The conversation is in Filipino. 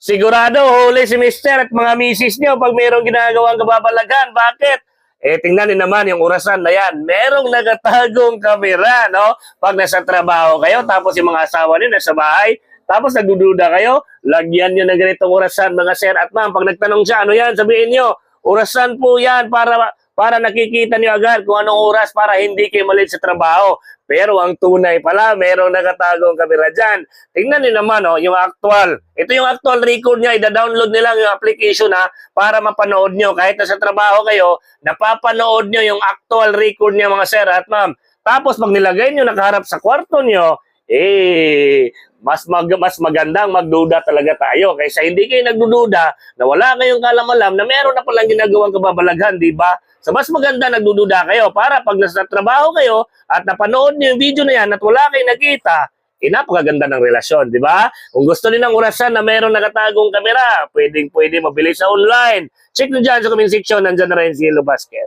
Sigurado, huli si Mister at mga misis niyo pag mayroong ginagawang kababalagan. Bakit? Tingnan niyo naman yung orasan na yan. Merong nagatagong kamera, no? Pag nasa trabaho kayo, tapos yung mga asawa niyo nasa bahay, tapos nagdududa kayo, lagyan niyo na ganitong orasan, mga sir at ma'am. Pag nagtanong siya, ano yan? Sabihin niyo, orasan po yan para nakikita niyo agad kung anong oras para hindi kayo malit sa trabaho. Pero ang tunay pala, merong nakatagong kamera dyan. Tingnan niyo naman, yung actual. Ito yung actual record niya. Ida-download nila yung application para mapanood niyo. Kahit nasa trabaho kayo, napapanood niyo yung actual record niya, mga sir at ma'am. Tapos pag nilagay niyo nakaharap sa kwarto niyo, mas magandang magduda talaga tayo. Kaysa hindi kayo nagdududa na wala kayong kalam-alam na meron na palang ginagawang kababalaghan, di ba? So mas maganda nagdududa kayo para pag nasa trabaho kayo at napanood niyo yung video na yan at wala kayong nakita, napakaganda ng relasyon, di ba? Kung gusto niyo ng orasan na meron nakatagong kamera, pwedeng mabili sa online. Check nyo dyan sa comment section, nandyan na rin si Yellow Basket.